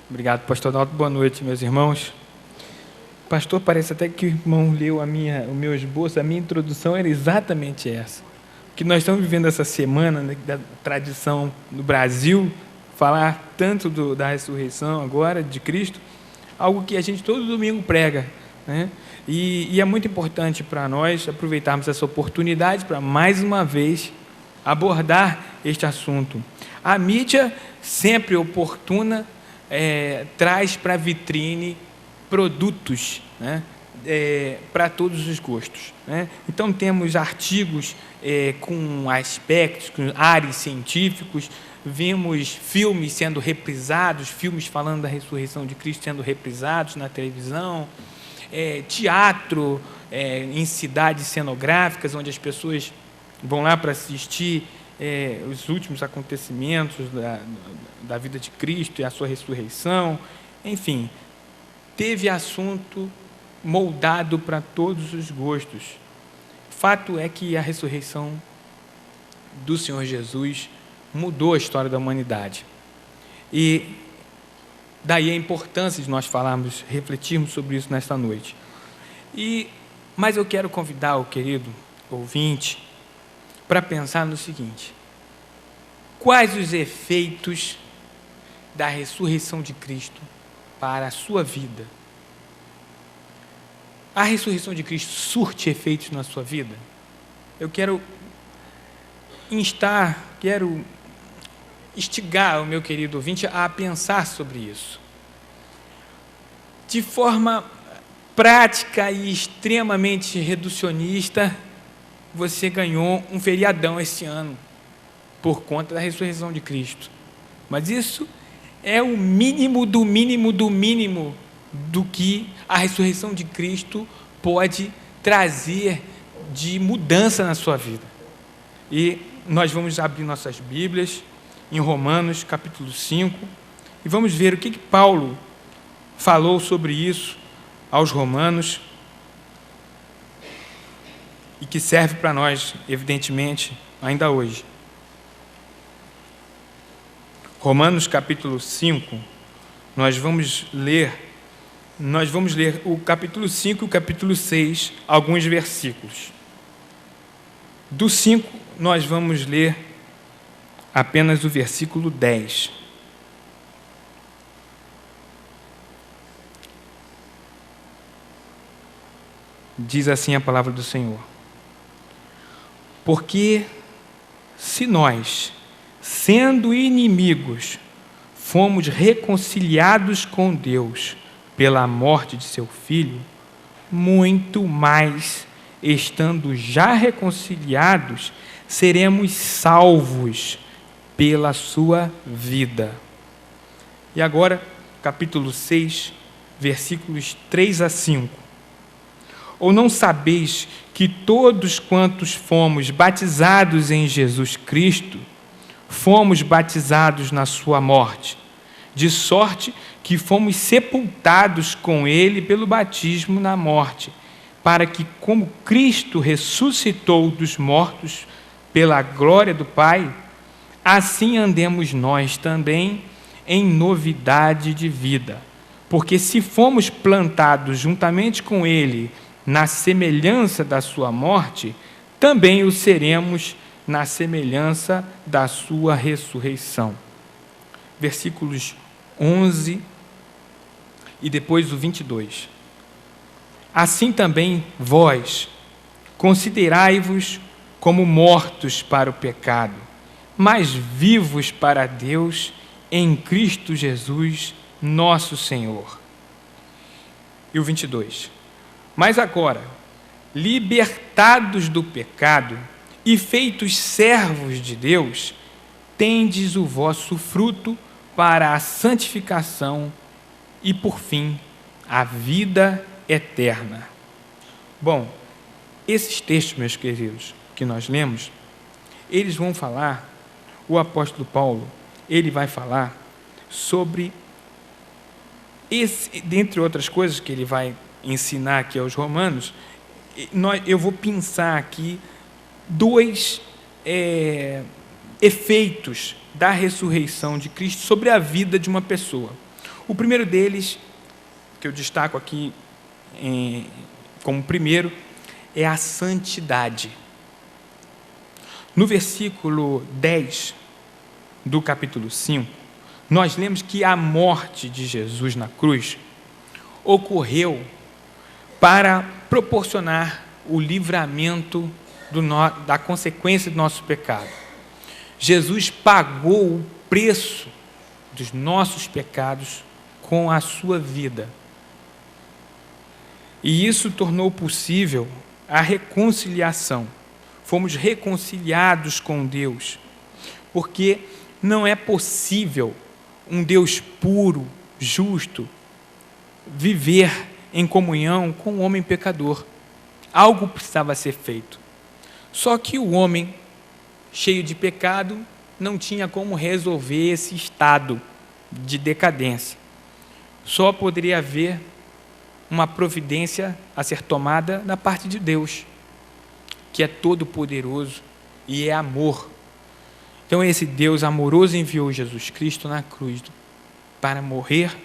Obrigado, pastor Dalton. Boa noite, meus irmãos. Pastor, parece até que o irmão leu o meu esboço, a minha introdução era exatamente essa. Que nós estamos vivendo essa semana, né, da tradição no Brasil, falar tanto da ressurreição agora, de Cristo, algo que a gente todo domingo prega, né? E é muito importante para nós aproveitarmos essa oportunidade para, mais uma vez, abordar este assunto. A mídia, sempre oportuna, traz para a vitrine produtos, né, para todos os gostos, né? Então, temos artigos com aspectos, com áreas científicos, vimos filmes sendo reprisados, filmes falando da ressurreição de Cristo sendo reprisados na televisão, teatro em cidades cenográficas, onde as pessoas vão lá para assistir os últimos acontecimentos da vida de Cristo e a sua ressurreição. Enfim, teve assunto moldado para todos os gostos. Fato é que a ressurreição do Senhor Jesus mudou a história da humanidade. E daí a importância de nós falarmos, refletirmos sobre isso nesta noite. Mas eu quero convidar o querido ouvinte para pensar no seguinte: quais os efeitos da ressurreição de Cristo para a sua vida? A ressurreição de Cristo surte efeitos na sua vida? Eu quero instigar o meu querido ouvinte a pensar sobre isso. De forma prática e extremamente reducionista, você ganhou um feriadão esse ano, por conta da ressurreição de Cristo. Mas isso é o mínimo do mínimo do mínimo do que a ressurreição de Cristo pode trazer de mudança na sua vida. E nós vamos abrir nossas Bíblias em Romanos, capítulo 5, e vamos ver o que Paulo falou sobre isso aos romanos, e que serve para nós, evidentemente, ainda hoje. Romanos, capítulo 5, nós vamos ler o capítulo 5 e o capítulo 6, alguns versículos. Do 5, nós vamos ler apenas o versículo 10. Diz assim a palavra do Senhor: porque se nós, sendo inimigos, fomos reconciliados com Deus pela morte de seu Filho, muito mais, estando já reconciliados, seremos salvos pela sua vida. E agora, capítulo 6, versículos 3 a 5. Ou não sabeis que todos quantos fomos batizados em Jesus Cristo, fomos batizados na sua morte, de sorte que fomos sepultados com ele pelo batismo na morte, para que, como Cristo ressuscitou dos mortos pela glória do Pai, assim andemos nós também em novidade de vida. Porque se fomos plantados juntamente com ele na semelhança da sua morte, também o seremos na semelhança da sua ressurreição. Versículos 11 e depois o 22. Assim também vós, considerai-vos como mortos para o pecado, mas vivos para Deus em Cristo Jesus, nosso Senhor. E o 22. Mas agora, libertados do pecado e feitos servos de Deus, tendes o vosso fruto para a santificação e, por fim, a vida eterna. Bom, esses textos, meus queridos, que nós lemos, eles vão falar, o apóstolo Paulo, ele vai falar sobre dentre outras coisas que ele vai ensinar aqui aos romanos, eu vou pensar aqui dois efeitos da ressurreição de Cristo sobre a vida de uma pessoa. O primeiro deles, que eu destaco aqui como primeiro, é a santidade. No versículo 10 do capítulo 5, nós lemos que a morte de Jesus na cruz ocorreu para proporcionar o livramento da consequência do nosso pecado. Jesus pagou o preço dos nossos pecados com a sua vida. E isso tornou possível a reconciliação. Fomos reconciliados com Deus, porque não é possível um Deus puro, justo, viver em comunhão com o homem pecador. Algo precisava ser feito. Só que o homem, cheio de pecado, não tinha como resolver esse estado de decadência. Só poderia haver uma providência a ser tomada da parte de Deus, que é todo-poderoso e é amor. Então esse Deus amoroso enviou Jesus Cristo na cruz para morrer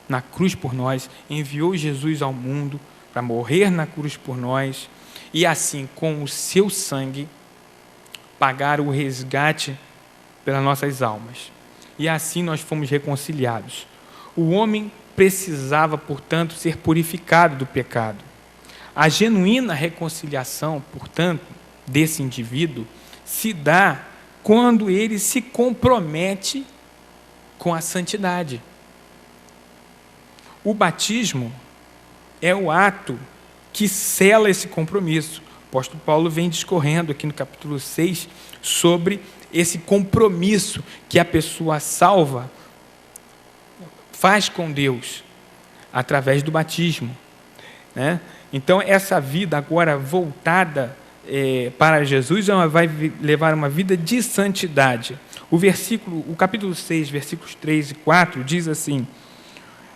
na cruz por nós, enviou Jesus ao mundo para morrer na cruz por nós, e assim, com o seu sangue, pagar o resgate pelas nossas almas. E assim nós fomos reconciliados. O homem precisava, portanto, ser purificado do pecado. A genuína reconciliação, portanto, desse indivíduo se dá quando ele se compromete com a santidade. O batismo é o ato que sela esse compromisso. O apóstolo Paulo vem discorrendo aqui no capítulo 6 sobre esse compromisso que a pessoa salva faz com Deus através do batismo, né? Então, essa vida agora voltada para Jesus, ela vai levar uma vida de santidade. O capítulo 6, versículos 3 e 4, diz assim: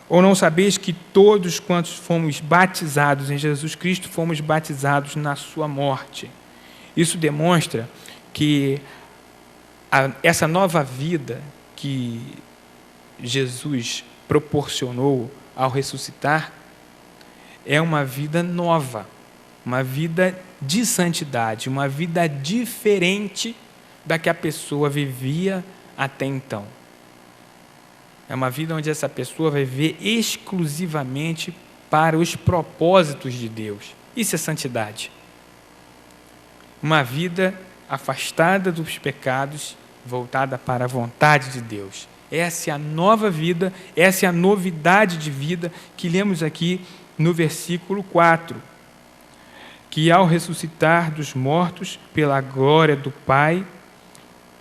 ou não sabeis que todos quantos fomos batizados em Jesus Cristo, fomos batizados na sua morte. Isso demonstra que essa nova vida que Jesus proporcionou ao ressuscitar é uma vida nova, uma vida de santidade, uma vida diferente da que a pessoa vivia até então. É uma vida onde essa pessoa vai viver exclusivamente para os propósitos de Deus. Isso é santidade. Uma vida afastada dos pecados, voltada para a vontade de Deus. Essa é a nova vida, essa é a novidade de vida que lemos aqui no versículo 4. Que ao ressuscitar dos mortos pela glória do Pai,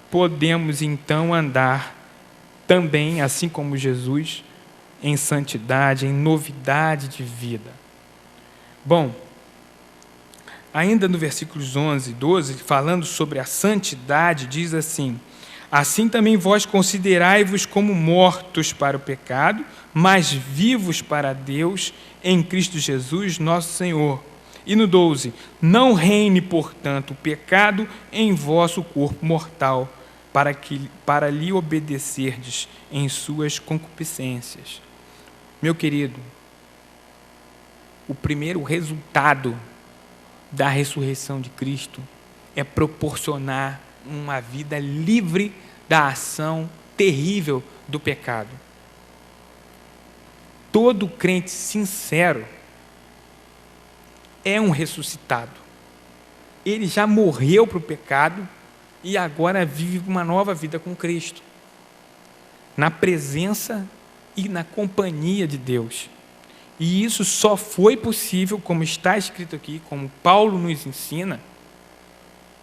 podemos então andar também, assim como Jesus, em santidade, em novidade de vida. Bom, ainda no versículos 11 e 12, falando sobre a santidade, diz assim: assim também vós considerai-vos como mortos para o pecado, mas vivos para Deus em Cristo Jesus, nosso Senhor. E no 12, não reine, portanto, o pecado em vosso corpo mortal, para lhe obedecerdes em suas concupiscências. Meu querido, o primeiro resultado da ressurreição de Cristo é proporcionar uma vida livre da ação terrível do pecado. Todo crente sincero é um ressuscitado. Ele já morreu para o pecado e agora vive uma nova vida com Cristo, na presença e na companhia de Deus. E isso só foi possível, como está escrito aqui, como Paulo nos ensina,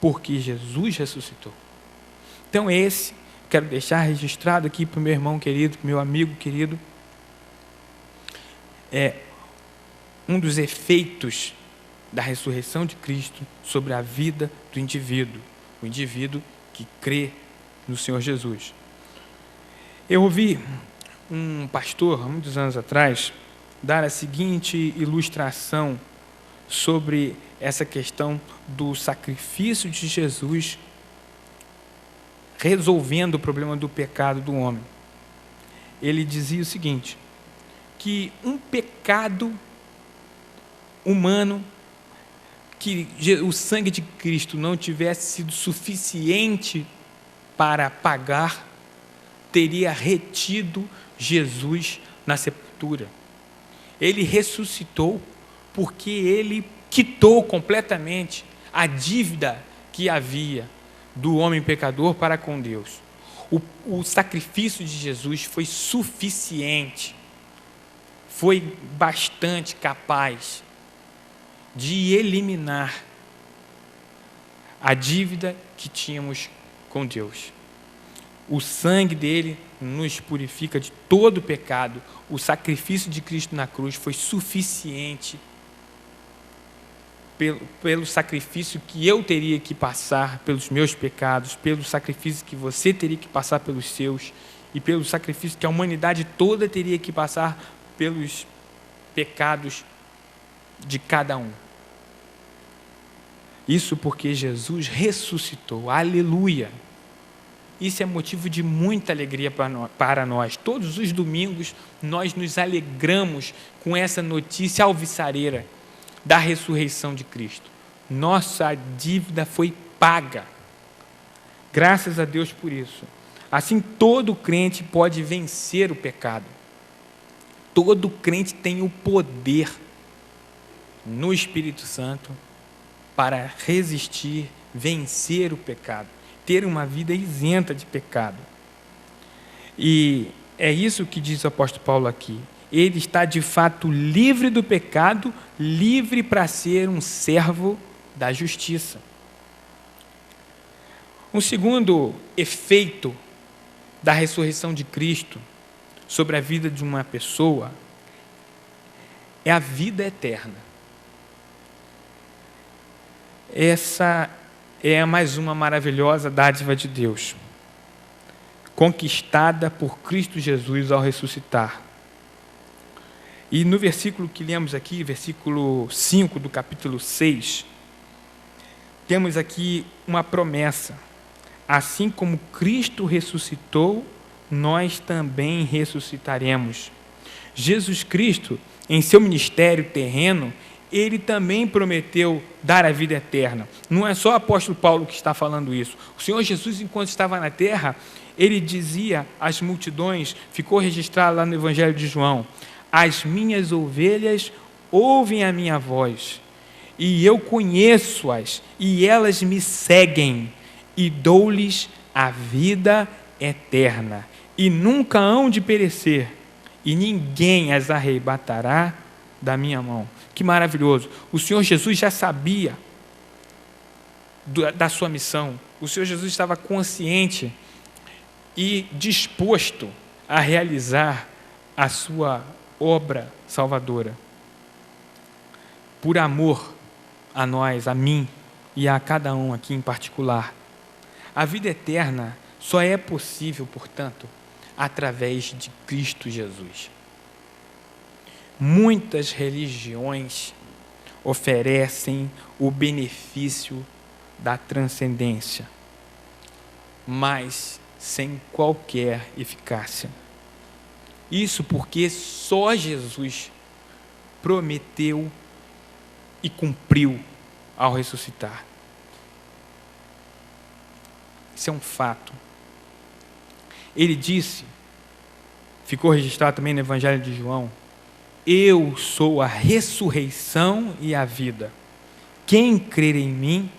porque Jesus ressuscitou. Então quero deixar registrado aqui para o meu irmão querido, para o meu amigo querido, um dos efeitos da ressurreição de Cristo sobre a vida do indivíduo, o indivíduo que crê no Senhor Jesus. Eu ouvi um pastor, há muitos anos atrás, dar a seguinte ilustração sobre essa questão do sacrifício de Jesus resolvendo o problema do pecado do homem. Ele dizia o seguinte: que um pecado humano, que o sangue de Cristo não tivesse sido suficiente para pagar, teria retido Jesus na sepultura. Ele ressuscitou porque ele quitou completamente a dívida que havia do homem pecador para com Deus. O sacrifício de Jesus foi suficiente, foi bastante capaz de eliminar a dívida que tínhamos com Deus. O sangue dele nos purifica de todo pecado. O sacrifício de Cristo na cruz foi suficiente pelo sacrifício que eu teria que passar pelos meus pecados, pelo sacrifício que você teria que passar pelos seus, e pelo sacrifício que a humanidade toda teria que passar pelos pecados de cada um. Isso porque Jesus ressuscitou. Aleluia! Isso é motivo de muita alegria para nós. Todos os domingos nós nos alegramos com essa notícia alvissareira da ressurreição de Cristo. Nossa dívida foi paga. Graças a Deus por isso. Assim, todo crente pode vencer o pecado. Todo crente tem o poder no Espírito Santo para resistir, vencer o pecado, ter uma vida isenta de pecado. E é isso que diz o apóstolo Paulo aqui. Ele está de fato livre do pecado, livre para ser um servo da justiça. Um segundo efeito da ressurreição de Cristo sobre a vida de uma pessoa é a vida eterna. Essa é mais uma maravilhosa dádiva de Deus, conquistada por Cristo Jesus ao ressuscitar. E no versículo que lemos aqui, versículo 5 do capítulo 6, temos aqui uma promessa. Assim como Cristo ressuscitou, nós também ressuscitaremos. Jesus Cristo, em seu ministério terreno, ele também prometeu dar a vida eterna. Não é só o apóstolo Paulo que está falando isso. O Senhor Jesus, enquanto estava na terra, ele dizia às multidões, ficou registrado lá no Evangelho de João: as minhas ovelhas ouvem a minha voz, e eu conheço-as, e elas me seguem, e dou-lhes a vida eterna, e nunca hão de perecer, e ninguém as arrebatará da minha mão. Que maravilhoso! O Senhor Jesus já sabia da sua missão. O Senhor Jesus estava consciente e disposto a realizar a sua obra salvadora, por amor a nós, a mim e a cada um aqui em particular. A vida eterna só é possível, portanto, através de Cristo Jesus. Muitas religiões oferecem o benefício da transcendência, mas sem qualquer eficácia. Isso porque só Jesus prometeu e cumpriu ao ressuscitar. Isso é um fato. Ele disse, ficou registrado também no Evangelho de João: eu sou a ressurreição e a vida. Quem crer em mim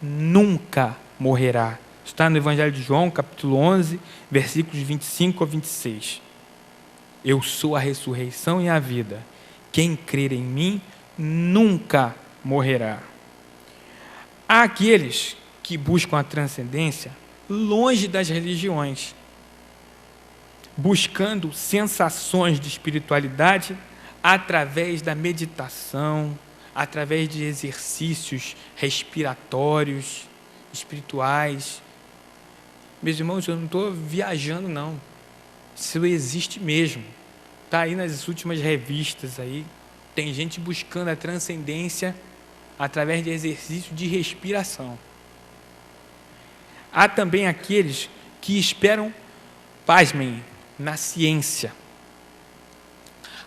nunca morrerá. Está no Evangelho de João, capítulo 11, versículos 25 a 26. Eu sou a ressurreição e a vida. Quem crer em mim nunca morrerá. Há aqueles que buscam a transcendência longe das religiões, buscando sensações de espiritualidade através da meditação, através de exercícios respiratórios, espirituais. Meus irmãos, eu não estou viajando, não. Isso existe mesmo. Está aí nas últimas revistas aí. Tem gente buscando a transcendência através de exercício de respiração. Há também aqueles que esperam, pasmem, na ciência.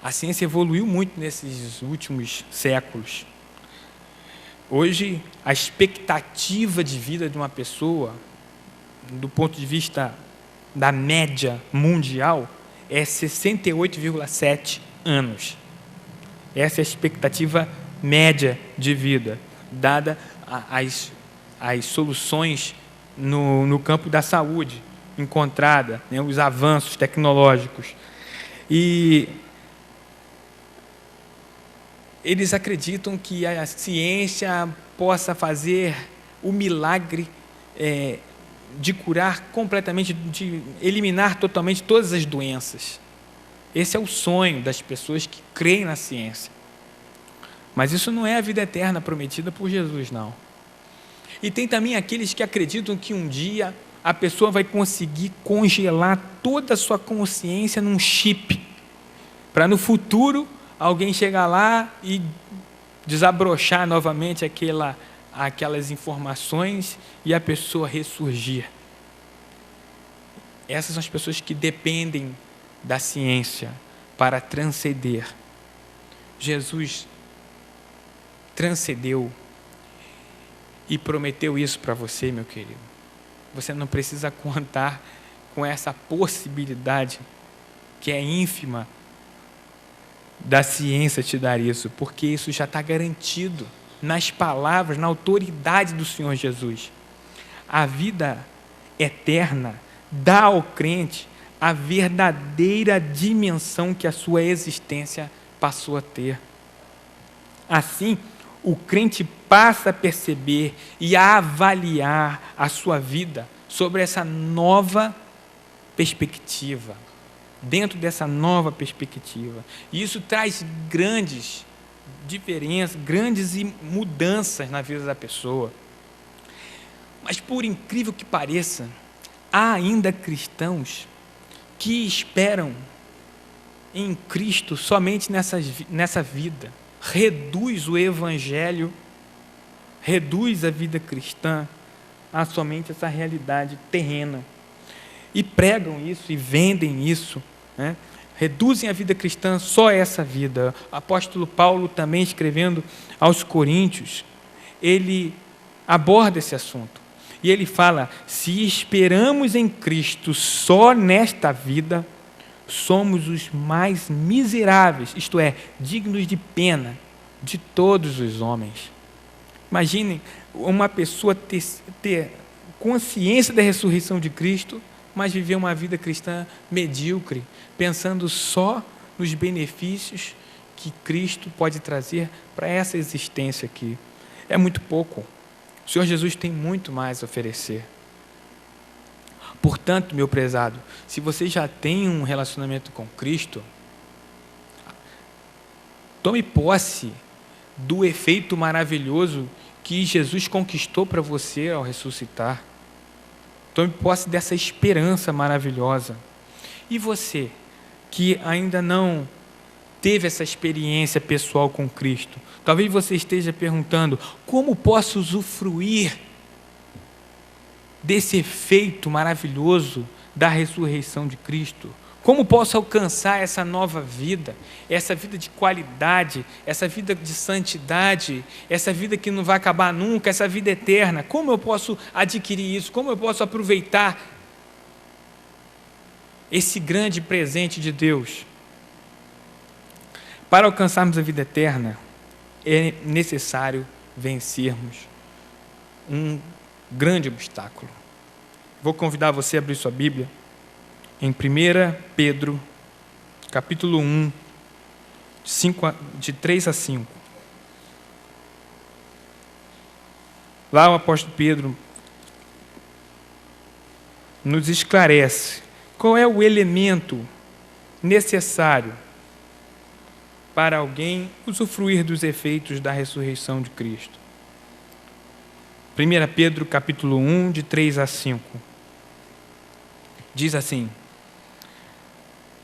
A ciência evoluiu muito nesses últimos séculos. Hoje, a expectativa de vida de uma pessoa, do ponto de vista da média mundial, é 68,7 anos. Essa é a expectativa média de vida, dada as soluções no campo da saúde encontrada, né, os avanços tecnológicos. E eles acreditam que a ciência possa fazer o milagre de curar completamente, de eliminar totalmente todas as doenças. Esse é o sonho das pessoas que creem na ciência. Mas isso não é a vida eterna prometida por Jesus, não. E tem também aqueles que acreditam que um dia a pessoa vai conseguir congelar toda a sua consciência num chip, para no futuro alguém chegar lá e desabrochar novamente aquelas informações e a pessoa ressurgir. Essas são as pessoas que dependem da ciência para transcender. Jesus transcendeu e prometeu isso para você, meu querido. Você não precisa contar com essa possibilidade que é ínfima da ciência te dar isso, porque isso já está garantido nas palavras, na autoridade do Senhor Jesus. A vida eterna dá ao crente a verdadeira dimensão que a sua existência passou a ter. Assim, o crente passa a perceber e a avaliar a sua vida sobre essa nova perspectiva, dentro dessa nova perspectiva. E isso traz grandes diferenças, grandes mudanças na vida da pessoa. Mas, por incrível que pareça, há ainda cristãos que esperam em Cristo somente nessa vida. Reduz o evangelho, reduz a vida cristã a somente essa realidade terrena. E pregam isso e vendem isso, né? Reduzem a vida cristã só a essa vida. O apóstolo Paulo, também escrevendo aos Coríntios, ele aborda esse assunto. E ele fala: se esperamos em Cristo só nesta vida, somos os mais miseráveis, isto é, dignos de pena, de todos os homens. Imaginem uma pessoa ter consciência da ressurreição de Cristo, mas viver uma vida cristã medíocre, pensando só nos benefícios que Cristo pode trazer para essa existência aqui. É muito pouco. O Senhor Jesus tem muito mais a oferecer. Portanto, meu prezado, se você já tem um relacionamento com Cristo, tome posse do efeito maravilhoso que Jesus conquistou para você ao ressuscitar. Tome posse dessa esperança maravilhosa. E você, que ainda não teve essa experiência pessoal com Cristo, talvez você esteja perguntando: como posso usufruir desse efeito maravilhoso da ressurreição de Cristo? Como posso alcançar essa nova vida, essa vida de qualidade, essa vida de santidade, essa vida que não vai acabar nunca, essa vida eterna? Como eu posso adquirir isso? Como eu posso aproveitar esse grande presente de Deus? Para alcançarmos a vida eterna, é necessário vencermos um grande obstáculo. Vou convidar você a abrir sua Bíblia em 1 Pedro, capítulo 1, de 3 a 5. Lá o apóstolo Pedro nos esclarece qual é o elemento necessário para alguém usufruir dos efeitos da ressurreição de Cristo. 1 Pedro, capítulo 1, de 3 a 5. Diz assim: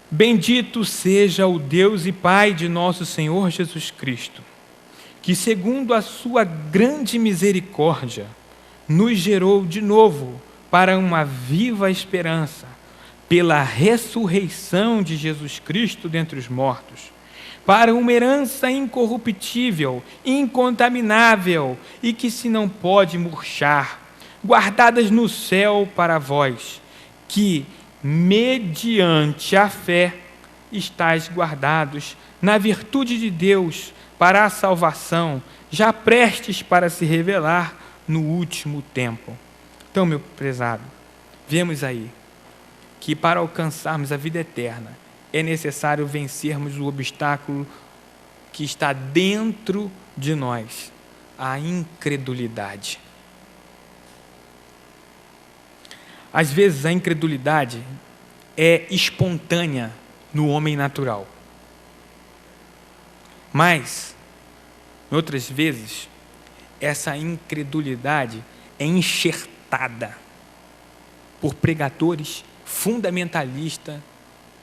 bendito seja o Deus e Pai de nosso Senhor Jesus Cristo, que segundo a sua grande misericórdia, nos gerou de novo para uma viva esperança, pela ressurreição de Jesus Cristo dentre os mortos, para uma herança incorruptível, incontaminável e que se não pode murchar, guardadas no céu para vós, que, mediante a fé, estáis guardados na virtude de Deus para a salvação, já prestes para se revelar no último tempo. Então, meu prezado, vemos aí que para alcançarmos a vida eterna é necessário vencermos o obstáculo que está dentro de nós, a incredulidade. Às vezes a incredulidade é espontânea no homem natural. Mas, em outras vezes, essa incredulidade é enxertada por pregadores fundamentalistas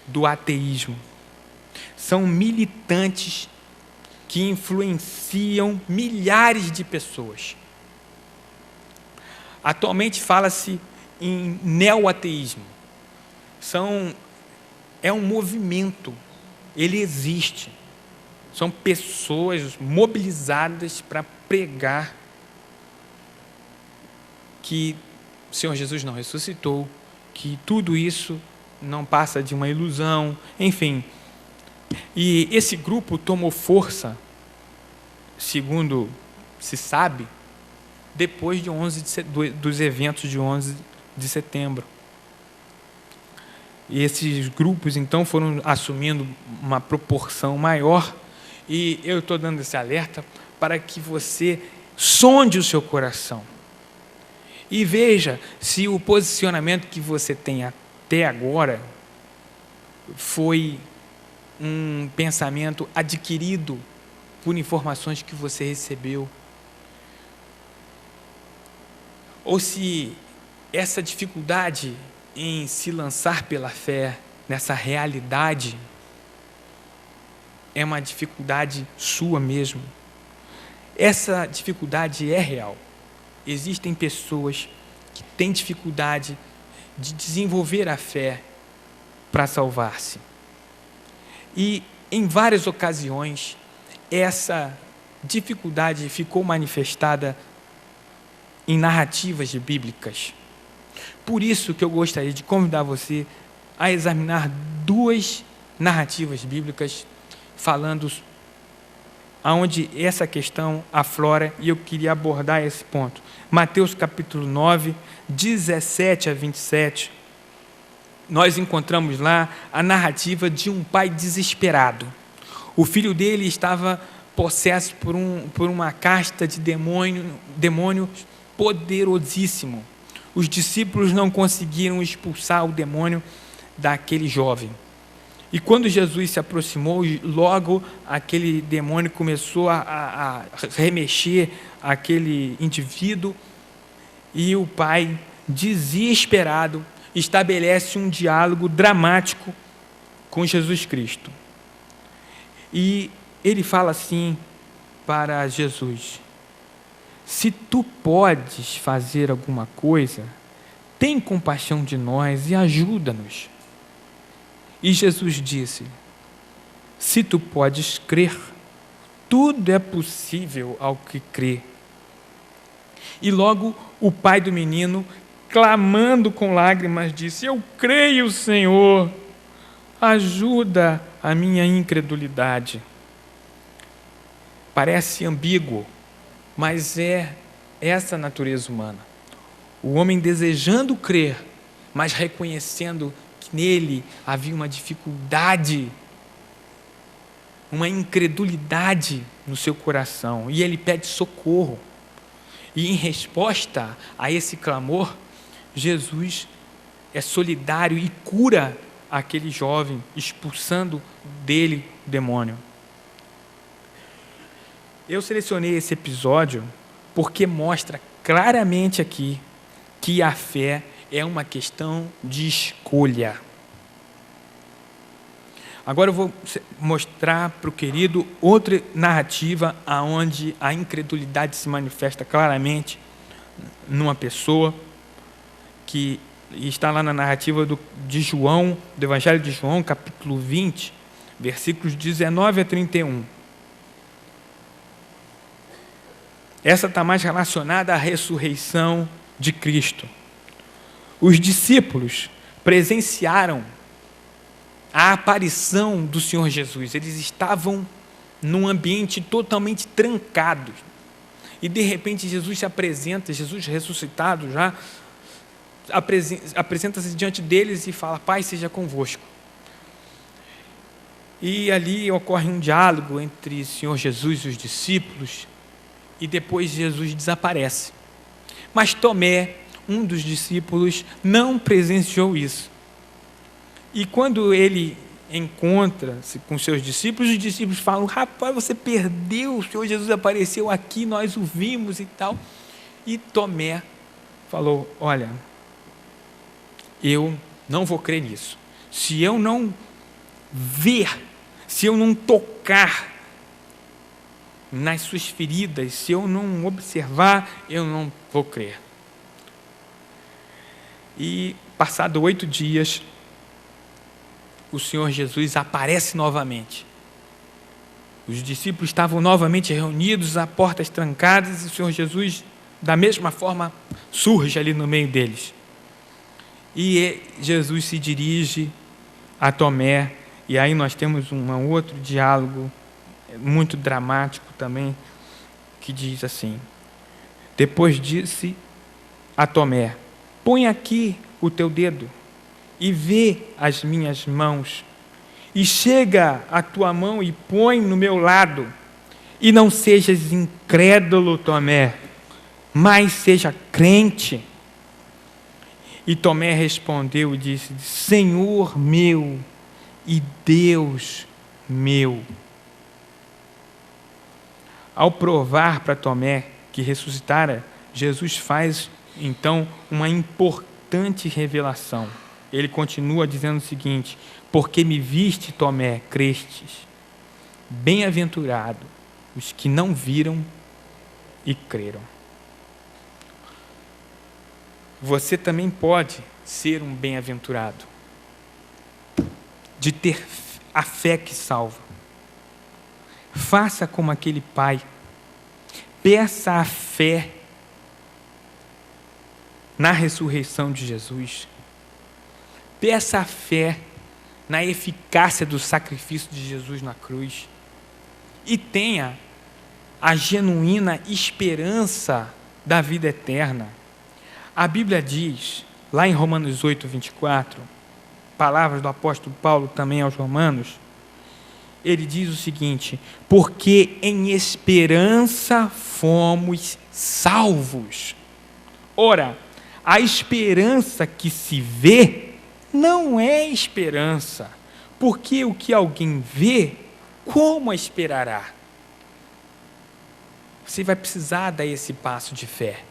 do ateísmo. São militantes que influenciam milhares de pessoas. Atualmente fala-se em neoateísmo. É um movimento, ele existe. São pessoas mobilizadas para pregar que o Senhor Jesus não ressuscitou, que tudo isso não passa de uma ilusão, enfim. E esse grupo tomou força, segundo se sabe, depois dos eventos de 11 de setembro. E esses grupos, então, foram assumindo uma proporção maior. E eu estou dando esse alerta para que você sonde o seu coração e veja se o posicionamento que você tem até agora foi um pensamento adquirido por informações que você recebeu, ou se essa dificuldade em se lançar pela fé nessa realidade é uma dificuldade sua mesmo. Essa dificuldade é real. Existem pessoas que têm dificuldade de desenvolver a fé para salvar-se. E, em várias ocasiões, essa dificuldade ficou manifestada em narrativas bíblicas. Por isso que eu gostaria de convidar você a examinar 2 narrativas bíblicas falando aonde essa questão aflora, e eu queria abordar esse ponto. Mateus capítulo 9, 17 a 27, nós encontramos lá a narrativa de um pai desesperado. O filho dele estava possesso por uma casta de demônio poderosíssimo. Os discípulos não conseguiram expulsar o demônio daquele jovem. E quando Jesus se aproximou, logo aquele demônio começou a remexer aquele indivíduo, e o pai, desesperado, estabelece um diálogo dramático com Jesus Cristo. E ele fala assim para Jesus: se tu podes fazer alguma coisa, tem compaixão de nós e ajuda-nos. E Jesus disse: se tu podes crer, tudo é possível ao que crê. E logo o pai do menino, clamando com lágrimas, disse: eu creio, Senhor, ajuda a minha incredulidade. Parece ambíguo, mas é essa a natureza humana. O homem desejando crer, mas reconhecendo que nele havia uma dificuldade, uma incredulidade no seu coração, e ele pede socorro. E em resposta a esse clamor, Jesus é solidário e cura aquele jovem, expulsando dele o demônio. Eu selecionei esse episódio porque mostra claramente aqui que a fé é uma questão de escolha. Agora eu vou mostrar para o querido outra narrativa onde a incredulidade se manifesta claramente numa pessoa, que está lá na narrativa de João, do Evangelho de João, capítulo 20, versículos 19 a 31. Essa está mais relacionada à ressurreição de Cristo. Os discípulos presenciaram a aparição do Senhor Jesus. Eles estavam num ambiente totalmente trancado. E de repente Jesus se apresenta, Jesus ressuscitado já, apresenta-se diante deles e fala: Pai, seja convosco. E ali ocorre um diálogo entre o Senhor Jesus e os discípulos, e depois Jesus desaparece. Mas Tomé, um dos discípulos, não presenciou isso. E quando ele encontra-se com seus discípulos, os discípulos falam: rapaz, você perdeu, o Senhor Jesus apareceu aqui, nós o vimos e tal. E Tomé falou: olha, eu não vou crer nisso. Se eu não ver, se eu não tocar nas suas feridas, se eu não observar, eu não vou crer. E passado 8 dias, o Senhor Jesus aparece novamente. Os discípulos estavam novamente reunidos, a portas trancadas, e o Senhor Jesus, da mesma forma, surge ali no meio deles. E Jesus se dirige a Tomé, e aí nós temos um outro diálogo muito dramático também, que diz assim: depois disse a Tomé: põe aqui o teu dedo e vê as minhas mãos, e chega a tua mão e põe no meu lado, e não sejas incrédulo, Tomé, mas seja crente. E Tomé respondeu e disse: Senhor meu e Deus meu. Ao provar para Tomé que ressuscitara, Jesus faz então uma importante revelação. Ele continua dizendo o seguinte: porque me viste, Tomé, crestes. Bem-aventurado os que não viram e creram. Você também pode ser um bem-aventurado, de ter a fé que salva. Faça como aquele pai, peça a fé na ressurreição de Jesus, peça a fé na eficácia do sacrifício de Jesus na cruz, e tenha a genuína esperança da vida eterna. A Bíblia diz, lá em Romanos 8, 24, palavras do apóstolo Paulo também aos Romanos, ele diz o seguinte: porque em esperança fomos salvos. Ora, a esperança que se vê não é esperança, porque o que alguém vê, como a esperará? Você vai precisar dar esse passo de fé.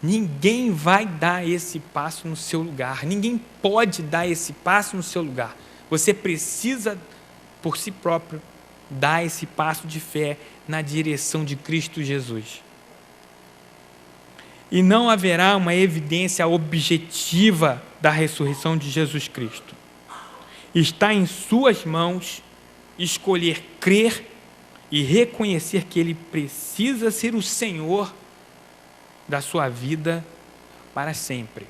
Ninguém vai dar esse passo no seu lugar. Ninguém pode dar esse passo no seu lugar. Você precisa, por si próprio, dar esse passo de fé na direção de Cristo Jesus. E não haverá uma evidência objetiva da ressurreição de Jesus Cristo. Está em suas mãos escolher crer e reconhecer que Ele precisa ser o Senhor da sua vida para sempre.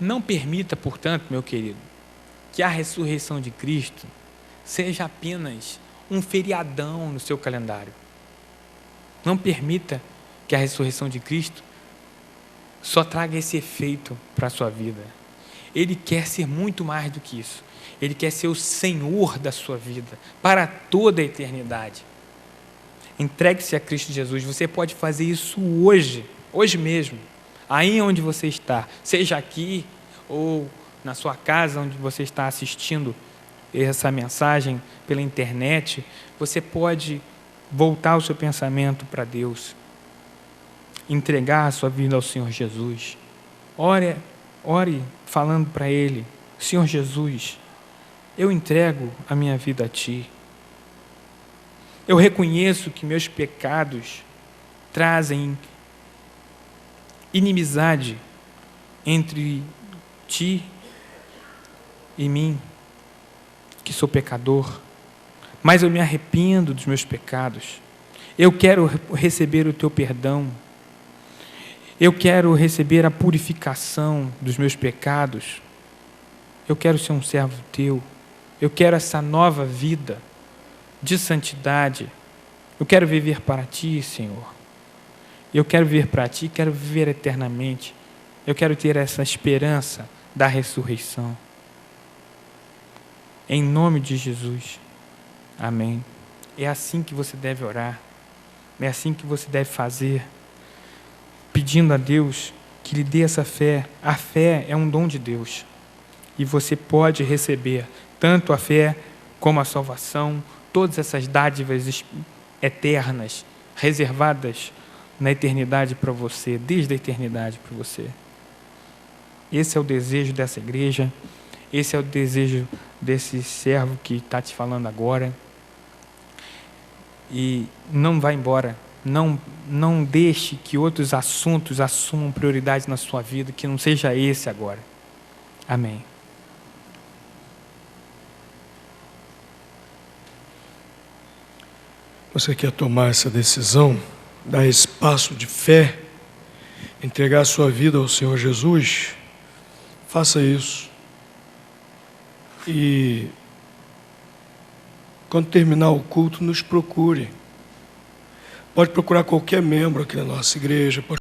Não permita, portanto, meu querido, que a ressurreição de Cristo seja apenas um feriadão no seu calendário. Não permita que a ressurreição de Cristo só traga esse efeito para a sua vida. Ele quer ser muito mais do que isso. Ele quer ser o Senhor da sua vida para toda a eternidade. Entregue-se a Cristo Jesus. Você pode fazer isso hoje mesmo, aí onde você está, seja aqui ou na sua casa, onde você está assistindo essa mensagem pela internet. Você pode voltar o seu pensamento para Deus, entregar a sua vida ao Senhor Jesus. Ore falando para Ele: Senhor Jesus, eu entrego a minha vida a Ti. Eu reconheço que meus pecados trazem inimizade entre Ti e mim, que sou pecador, mas eu me arrependo dos meus pecados. Eu quero receber o teu perdão. Eu quero receber a purificação dos meus pecados. Eu quero ser um servo teu. Eu quero essa nova vida de santidade. Eu quero viver para ti, Senhor. Eu quero viver para ti, quero viver eternamente. Eu quero ter essa esperança da ressurreição. Em nome de Jesus. Amém. É assim que você deve orar. É assim que você deve fazer. Pedindo a Deus que lhe dê essa fé. A fé é um dom de Deus. E você pode receber tanto a fé como a salvação, todas essas dádivas eternas, reservadas na eternidade para você, desde a eternidade para você. Esse é o desejo dessa igreja, esse é o desejo desse servo que está te falando agora. E não vá embora, não deixe que outros assuntos assumam prioridade na sua vida, que não seja esse agora. Amém. Você quer tomar essa decisão, dar espaço de fé, entregar a sua vida ao Senhor Jesus? Faça isso. E quando terminar o culto, nos procure. Pode procurar qualquer membro aqui da nossa igreja, pode